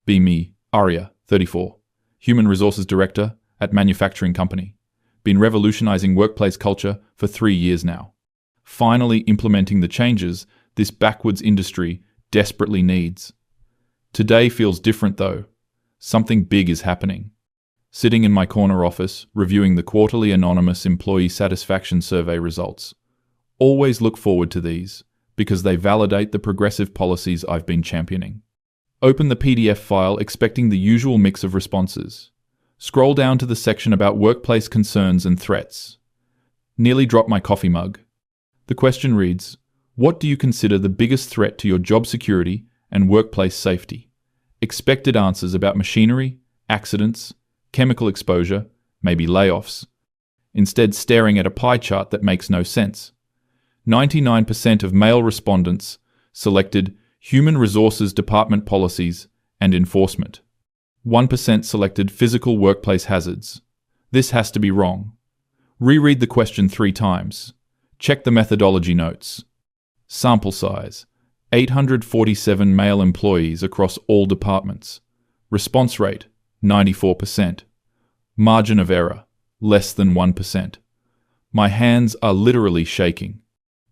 Be me, Arya, 34. Human Resources Director at manufacturing company. Been revolutionizing workplace culture for 3 years now. Finally implementing the changes this backwards industry desperately needs. Today feels different though. Something big is happening. Sitting in my corner office, reviewing the quarterly anonymous employee satisfaction survey results. Always look forward to these, because they validate the progressive policies I've been championing. Open the PDF file expecting the usual mix of responses. Scroll down to the section about workplace concerns and threats. Nearly drop my coffee mug. The question reads, what do you consider the biggest threat to your job security and workplace safety? Expected answers about machinery, accidents, chemical exposure, maybe layoffs. Instead staring at a pie chart that makes no sense. 99% of male respondents selected Human Resources Department policies and enforcement. 1% selected physical workplace hazards. This has to be wrong. Reread the question 3 times. Check the methodology notes. Sample size: 847 male employees across all departments. Response rate: 94%. Margin of error: less than 1%. My hands are literally shaking.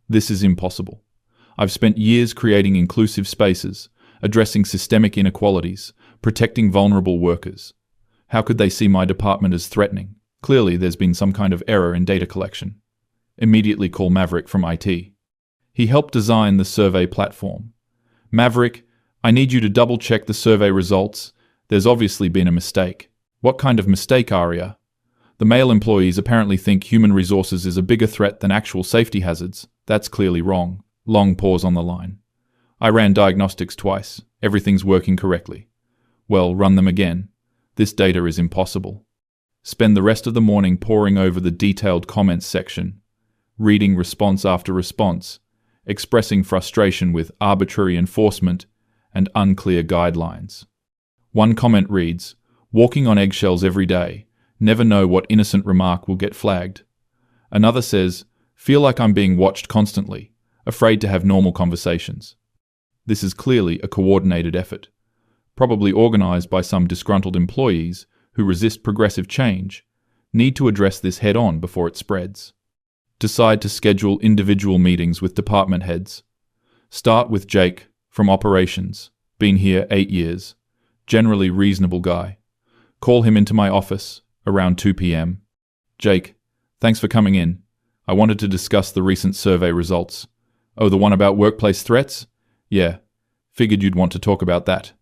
This is impossible. I've spent years creating inclusive spaces, addressing systemic inequalities, protecting vulnerable workers. How could they see my department as threatening? Clearly, there's been some kind of error in data collection. Immediately call Maverick from IT. He helped design the survey platform. Maverick, I need you to double-check the survey results. There's obviously been a mistake. What kind of mistake, Arya? The male employees apparently think human resources is a bigger threat than actual safety hazards. That's clearly wrong. Long pause on the line. I ran diagnostics twice. Everything's working correctly. Well, run them again. This data is impossible. Spend the rest of the morning poring over the detailed comments section, reading response after response, expressing frustration with arbitrary enforcement and unclear guidelines. One comment reads, walking on eggshells every day, never know what innocent remark will get flagged. Another says, feel like I'm being watched constantly, afraid to have normal conversations. This is clearly a coordinated effort, probably organized by some disgruntled employees who resist progressive change, need to address this head-on before it spreads. Decide to schedule individual meetings with department heads. Start with Jake from operations, been here 8 years, generally reasonable guy. Call him into my office around 2 p.m. Jake, thanks for coming in. I wanted to discuss the recent survey results. Oh, the one about workplace threats? Yeah, figured you'd want to talk about that.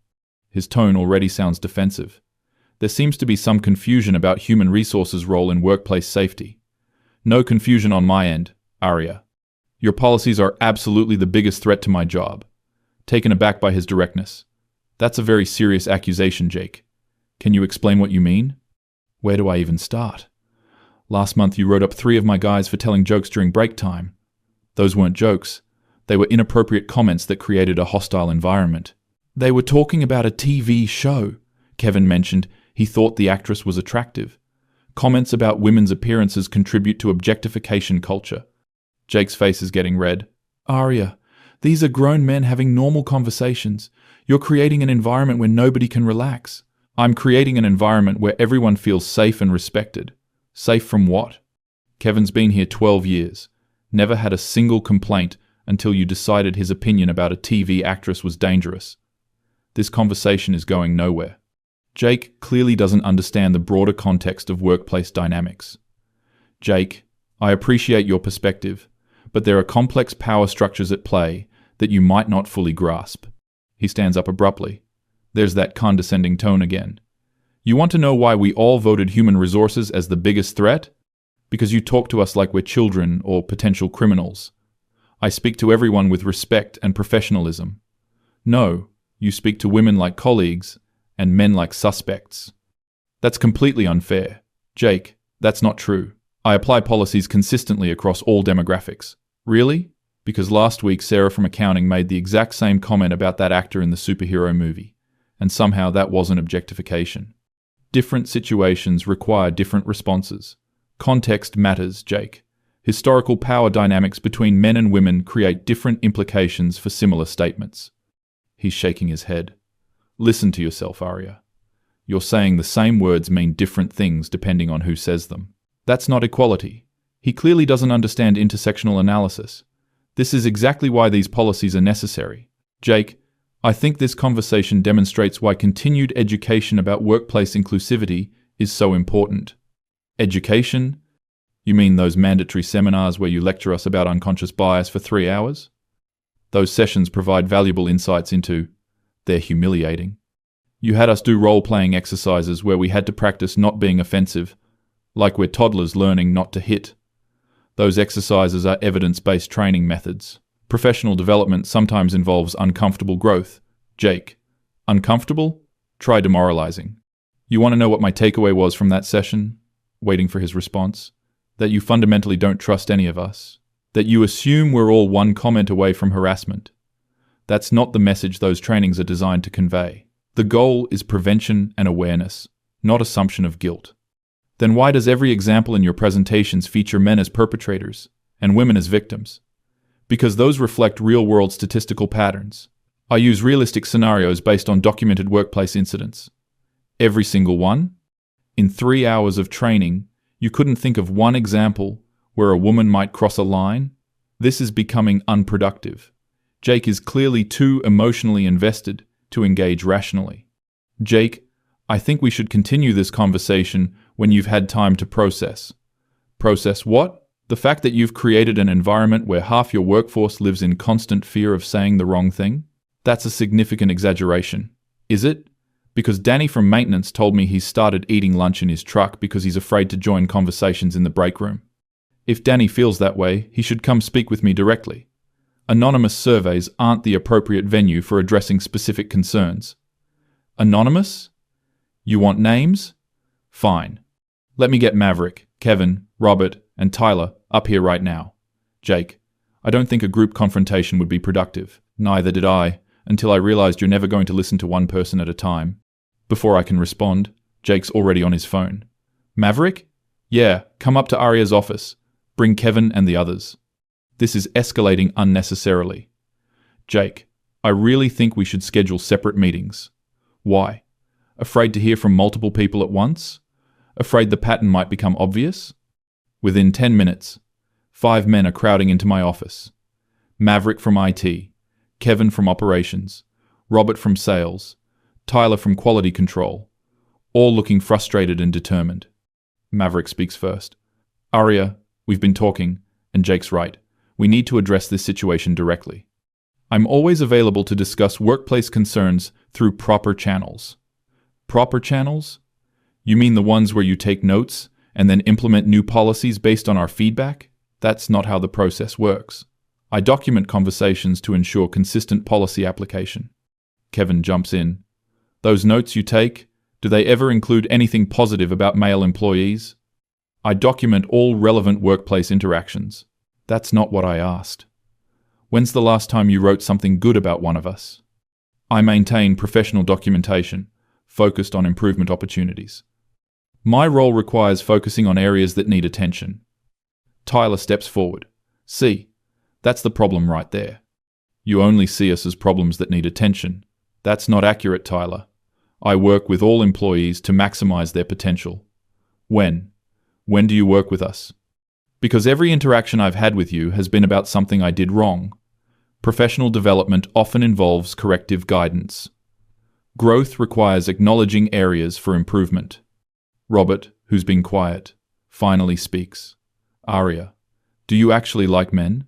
His tone already sounds defensive. There seems to be some confusion about human resources' role in workplace safety. No confusion on my end, Arya. Your policies are absolutely the biggest threat to my job. Taken aback by his directness. That's a very serious accusation, Jake. Can you explain what you mean? Where do I even start? Last month you wrote up 3 of my guys for telling jokes during break time. Those weren't jokes. They were inappropriate comments that created a hostile environment. They were talking about a TV show. Kevin mentioned he thought the actress was attractive. Comments about women's appearances contribute to objectification culture. Jake's face is getting red. Arya, these are grown men having normal conversations. You're creating an environment where nobody can relax. I'm creating an environment where everyone feels safe and respected. Safe from what? Kevin's been here 12 years. Never had a single complaint until you decided his opinion about a TV actress was dangerous. This conversation is going nowhere. Jake clearly doesn't understand the broader context of workplace dynamics. Jake, I appreciate your perspective, but there are complex power structures at play that you might not fully grasp. He stands up abruptly. There's that condescending tone again. You want to know why we all voted human resources as the biggest threat? Because you talk to us like we're children or potential criminals. I speak to everyone with respect and professionalism. No, you speak to women like colleagues and men like suspects. That's completely unfair. Jake, that's not true. I apply policies consistently across all demographics. Really? Because last week Sarah from accounting made the exact same comment about that actor in the superhero movie, and somehow that wasn't objectification. Different situations require different responses. Context matters, Jake. Historical power dynamics between men and women create different implications for similar statements. He's shaking his head. Listen to yourself, Arya. You're saying the same words mean different things depending on who says them. That's not equality. He clearly doesn't understand intersectional analysis. This is exactly why these policies are necessary. Jake, I think this conversation demonstrates why continued education about workplace inclusivity is so important. Education? You mean those mandatory seminars where you lecture us about unconscious bias for 3 hours? Those sessions provide valuable insights into... They're humiliating. You had us do role-playing exercises where we had to practice not being offensive, like we're toddlers learning not to hit. Those exercises are evidence-based training methods. Professional development sometimes involves uncomfortable growth. Jake, uncomfortable? Try demoralizing. You want to know what my takeaway was from that session? Waiting for his response. That you fundamentally don't trust any of us. That you assume we're all one comment away from harassment. That's not the message those trainings are designed to convey. The goal is prevention and awareness, not assumption of guilt. Then why does every example in your presentations feature men as perpetrators and women as victims? Because those reflect real-world statistical patterns. I use realistic scenarios based on documented workplace incidents. Every single one? In 3 hours of training, you couldn't think of one example where a woman might cross a line? This is becoming unproductive. Jake is clearly too emotionally invested to engage rationally. Jake, I think we should continue this conversation when you've had time to process. Process what? The fact that you've created an environment where half your workforce lives in constant fear of saying the wrong thing? That's a significant exaggeration. Is it? Because Danny from maintenance told me he's started eating lunch in his truck because he's afraid to join conversations in the break room. If Danny feels that way, he should come speak with me directly. Anonymous surveys aren't the appropriate venue for addressing specific concerns. Anonymous? You want names? Fine. Let me get Maverick, Kevin, Robert, and Tyler up here right now. Jake, I don't think a group confrontation would be productive. Neither did I, until I realized you're never going to listen to one person at a time. Before I can respond, Jake's already on his phone. Maverick? Yeah, come up to Arya's office. Bring Kevin and the others. This is escalating unnecessarily. Jake, I really think we should schedule separate meetings. Why? Afraid to hear from multiple people at once? Afraid the pattern might become obvious? Within 10 minutes, 5 men are crowding into my office. Maverick from IT, Kevin from operations, Robert from sales, Tyler from quality control, all looking frustrated and determined. Maverick speaks first. Arya, we've been talking, and Jake's right. We need to address this situation directly. I'm always available to discuss workplace concerns through proper channels. Proper channels? You mean the ones where you take notes and then implement new policies based on our feedback? That's not how the process works. I document conversations to ensure consistent policy application. Kevin jumps in. Those notes you take, do they ever include anything positive about male employees? I document all relevant workplace interactions. That's not what I asked. When's the last time you wrote something good about one of us? I maintain professional documentation, focused on improvement opportunities. My role requires focusing on areas that need attention. Tyler steps forward. See, that's the problem right there. You only see us as problems that need attention. That's not accurate, Tyler. I work with all employees to maximize their potential. When? When do you work with us? Because every interaction I've had with you has been about something I did wrong. Professional development often involves corrective guidance. Growth requires acknowledging areas for improvement. Robert, who's been quiet, finally speaks. Arya, do you actually like men?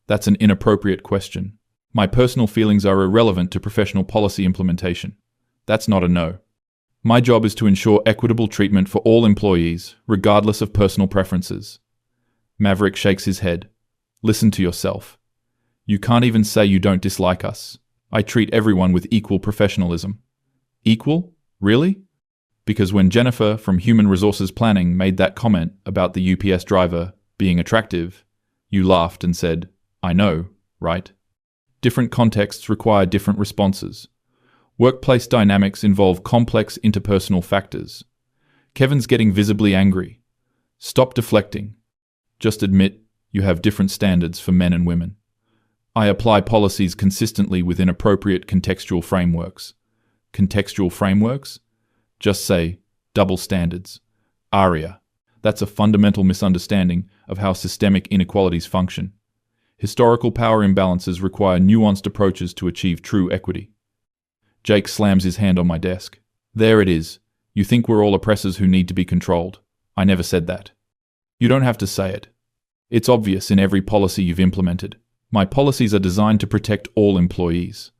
That's an inappropriate question. My personal feelings are irrelevant to professional policy implementation. That's not a no. My job is to ensure equitable treatment for all employees, regardless of personal preferences. Maverick shakes his head. Listen to yourself. You can't even say you don't dislike us. I treat everyone with equal professionalism. Equal? Really? Because when Jennifer from Human Resources Planning made that comment about the UPS driver being attractive, you laughed and said, I know, right? Different contexts require different responses. Workplace dynamics involve complex interpersonal factors. Kevin's getting visibly angry. Stop deflecting. Just admit you have different standards for men and women. I apply policies consistently within appropriate contextual frameworks. contextual frameworks? Just say, double standards. ARIA. That's a fundamental misunderstanding of how systemic inequalities function. Historical power imbalances require nuanced approaches to achieve true equity. Jake slams his hand on my desk. There it is. You think we're all oppressors who need to be controlled. I never said that. You don't have to say it. It's obvious in every policy you've implemented. My policies are designed to protect all employees.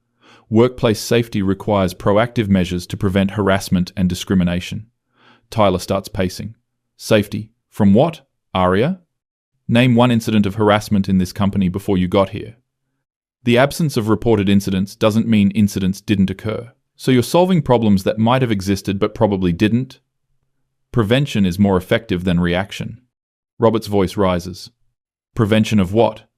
Workplace safety requires proactive measures to prevent harassment and discrimination. Tyler starts pacing. Safety. From what? ARIA? Name one incident of harassment in this company before you got here. The absence of reported incidents doesn't mean incidents didn't occur. So you're solving problems that might have existed but probably didn't? Prevention is more effective than reaction. Robert's voice rises. Prevention of what?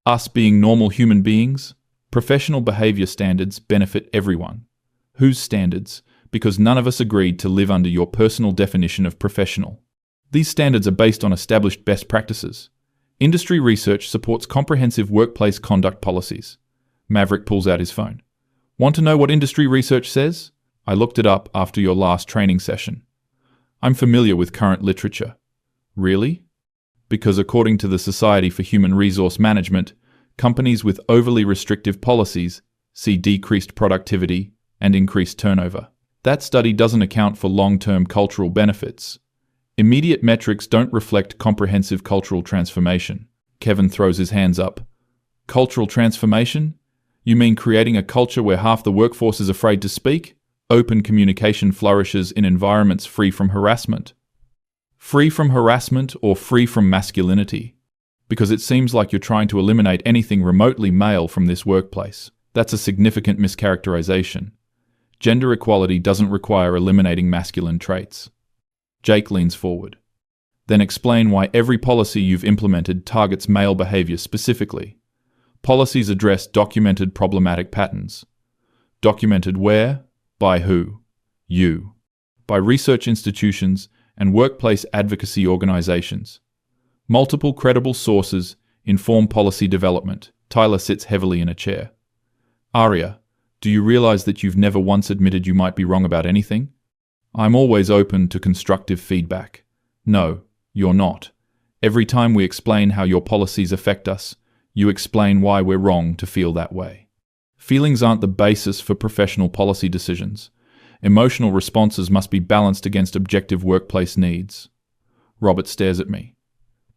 Us being normal human beings? Professional behavior standards benefit everyone. Whose standards? Because none of us agreed to live under your personal definition of professional. These standards are based on established best practices. Industry research supports comprehensive workplace conduct policies. Maverick pulls out his phone. Want to know what industry research says? I looked it up after your last training session. I'm familiar with current literature. Really? Because according to the Society for Human Resource Management, companies with overly restrictive policies see decreased productivity and increased turnover. That study doesn't account for long-term cultural benefits. Immediate metrics don't reflect comprehensive cultural transformation. Kevin throws his hands up. Cultural transformation? You mean creating a culture where half the workforce is afraid to speak? Open communication flourishes in environments free from harassment. Free from harassment or free from masculinity? Because it seems like you're trying to eliminate anything remotely male from this workplace. That's a significant mischaracterization. Gender equality doesn't require eliminating masculine traits. Jake leans forward. Then explain why every policy you've implemented targets male behavior specifically. Policies address documented problematic patterns. Documented where? By who? You. By research institutions and workplace advocacy organizations. Multiple credible sources inform policy development. Tyler sits heavily in a chair. Aria, do you realize that you've never once admitted you might be wrong about anything? I'm always open to constructive feedback. No, you're not. Every time we explain how your policies affect us, you explain why we're wrong to feel that way. Feelings aren't the basis for professional policy decisions. Emotional responses must be balanced against objective workplace needs. Robert stares at me.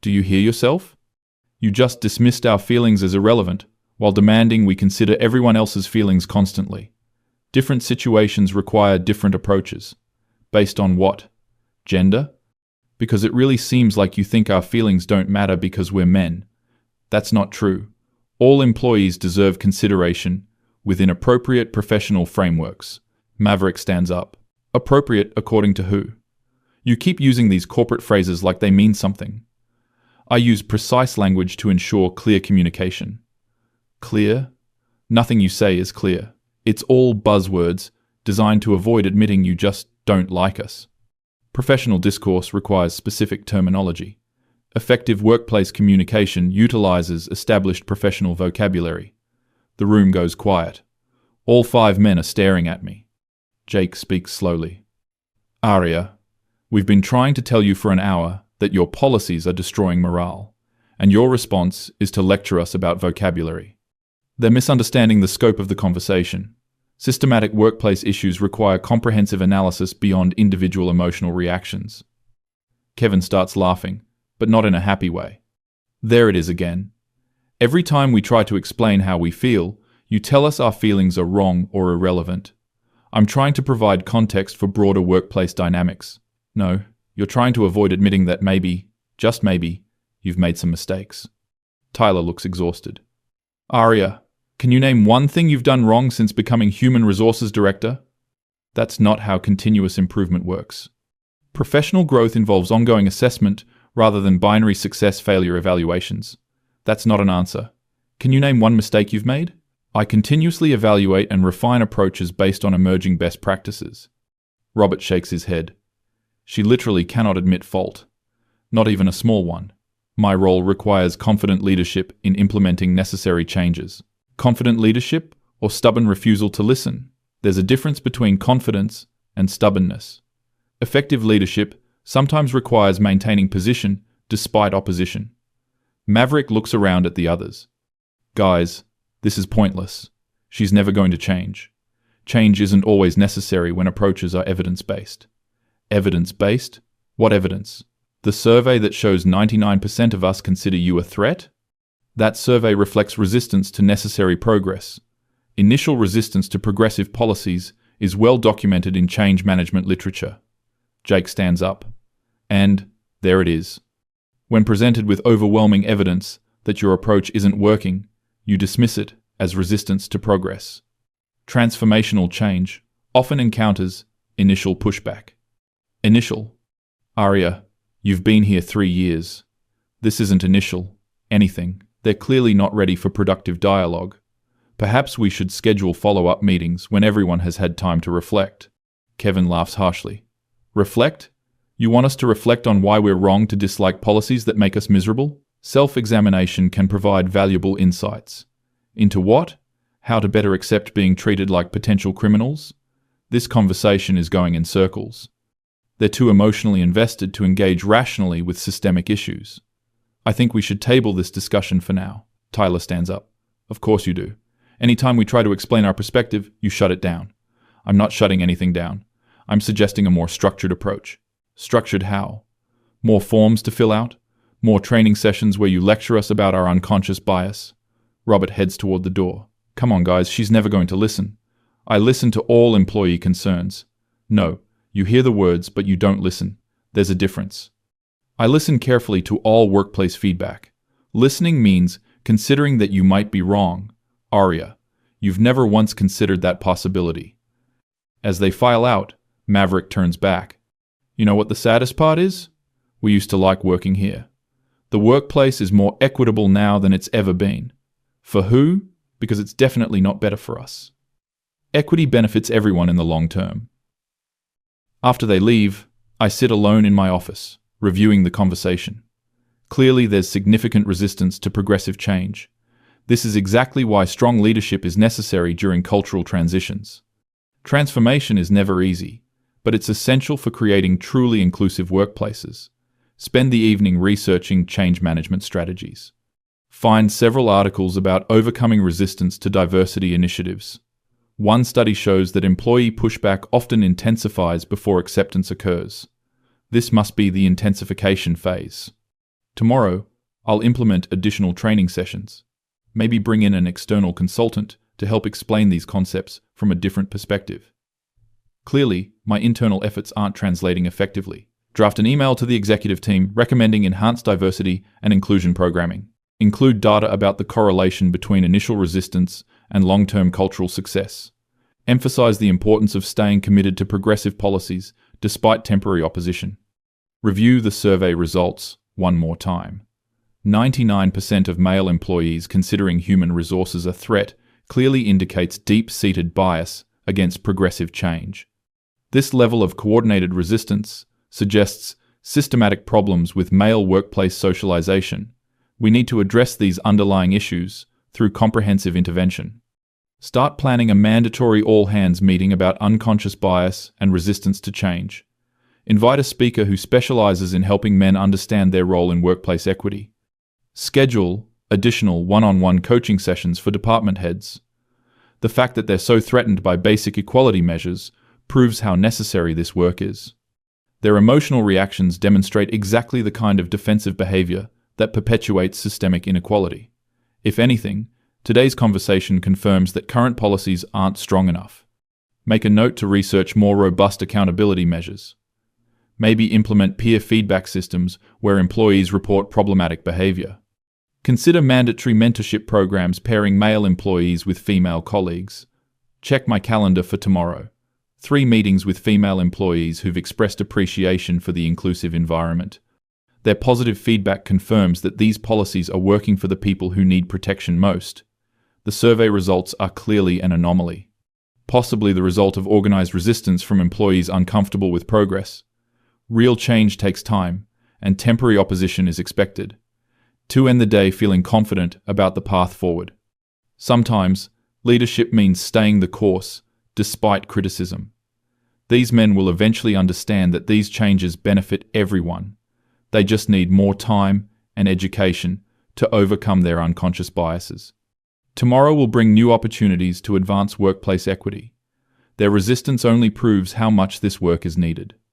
Do you hear yourself? You just dismissed our feelings as irrelevant, while demanding we consider everyone else's feelings constantly. Different situations require different approaches. Based on what? Gender? Because it really seems like you think our feelings don't matter because we're men. That's not true. All employees deserve consideration within appropriate professional frameworks. Maverick stands up. Appropriate according to who? You keep using these corporate phrases like they mean something. I use precise language to ensure clear communication. Clear? Nothing you say is clear. It's all buzzwords designed to avoid admitting you just don't like us. Professional discourse requires specific terminology. Effective workplace communication utilizes established professional vocabulary. The room goes quiet. All 5 men are staring at me. Jake speaks slowly. Aria, we've been trying to tell you for an hour that your policies are destroying morale, and your response is to lecture us about vocabulary. They're misunderstanding the scope of the conversation. Systematic workplace issues require comprehensive analysis beyond individual emotional reactions. Kevin starts laughing, but not in a happy way. There it is again. Every time we try to explain how we feel, you tell us our feelings are wrong or irrelevant. I'm trying to provide context for broader workplace dynamics. No, you're trying to avoid admitting that maybe, just maybe, you've made some mistakes. Tyler looks exhausted. Aria, can you name one thing you've done wrong since becoming Human Resources Director? That's not how continuous improvement works. Professional growth involves ongoing assessment rather than binary success-failure evaluations. That's not an answer. Can you name one mistake you've made? I continuously evaluate and refine approaches based on emerging best practices. Robert shakes his head. She literally cannot admit fault. Not even a small one. My role requires confident leadership in implementing necessary changes. Confident leadership or stubborn refusal to listen? There's a difference between confidence and stubbornness. Effective leadership sometimes requires maintaining position despite opposition. Maverick looks around at the others. Guys, this is pointless. She's never going to change. Change isn't always necessary when approaches are evidence-based. Evidence-based? What evidence? The survey that shows 99% of us consider you a threat? That survey reflects resistance to necessary progress. Initial resistance to progressive policies is well documented in change management literature. Jake stands up. And there it is. When presented with overwhelming evidence that your approach isn't working, you dismiss it as resistance to progress. Transformational change often encounters initial pushback. Initial. Arya, you've been here 3 years. This isn't initial anything. They're clearly not ready for productive dialogue. Perhaps we should schedule follow-up meetings when everyone has had time to reflect. Kevin laughs harshly. Reflect? You want us to reflect on why we're wrong to dislike policies that make us miserable? Self-examination can provide valuable insights. Into what? How to better accept being treated like potential criminals? This conversation is going in circles. They're too emotionally invested to engage rationally with systemic issues. I think we should table this discussion for now. Tyler stands up. Of course you do. Anytime we try to explain our perspective, you shut it down. I'm not shutting anything down. I'm suggesting a more structured approach. Structured how? More forms to fill out? More training sessions where you lecture us about our unconscious bias? Robert heads toward the door. Come on, guys, she's never going to listen. I listen to all employee concerns. No, you hear the words, but you don't listen. There's a difference. I listen carefully to all workplace feedback. Listening means considering that you might be wrong. Arya, you've never once considered that possibility. As they file out, Maverick turns back. You know what the saddest part is? We used to like working here. The workplace is more equitable now than it's ever been. For who? Because it's definitely not better for us. Equity benefits everyone in the long term. After they leave, I sit alone in my office, reviewing the conversation. Clearly, there's significant resistance to progressive change. This is exactly why strong leadership is necessary during cultural transitions. Transformation is never easy, but it's essential for creating truly inclusive workplaces. Spend the evening researching change management strategies. Find several articles about overcoming resistance to diversity initiatives. One study shows that employee pushback often intensifies before acceptance occurs. This must be the intensification phase. Tomorrow, I'll implement additional training sessions. Maybe bring in an external consultant to help explain these concepts from a different perspective. Clearly, my internal efforts aren't translating effectively. Draft an email to the executive team recommending enhanced diversity and inclusion programming. Include data about the correlation between initial resistance and long-term cultural success. Emphasize the importance of staying committed to progressive policies despite temporary opposition. Review the survey results one more time. 99% of male employees considering human resources a threat clearly indicates deep-seated bias against progressive change. This level of coordinated resistance suggests systematic problems with male workplace socialization. We need to address these underlying issues through comprehensive intervention. Start planning a mandatory all-hands meeting about unconscious bias and resistance to change. Invite a speaker who specializes in helping men understand their role in workplace equity. Schedule additional one-on-one coaching sessions for department heads. The fact that they're so threatened by basic equality measures proves how necessary this work is. Their emotional reactions demonstrate exactly the kind of defensive behavior that perpetuates systemic inequality. If anything, today's conversation confirms that current policies aren't strong enough. Make a note to research more robust accountability measures. Maybe implement peer feedback systems where employees report problematic behavior. Consider mandatory mentorship programs pairing male employees with female colleagues. Check my calendar for tomorrow. 3 meetings with female employees who've expressed appreciation for the inclusive environment. Their positive feedback confirms that these policies are working for the people who need protection most. The survey results are clearly an anomaly, possibly the result of organized resistance from employees uncomfortable with progress. Real change takes time, and temporary opposition is expected. To end the day feeling confident about the path forward. Sometimes, leadership means staying the course, despite criticism. These men will eventually understand that these changes benefit everyone. They just need more time and education to overcome their unconscious biases. Tomorrow will bring new opportunities to advance workplace equity. Their resistance only proves how much this work is needed.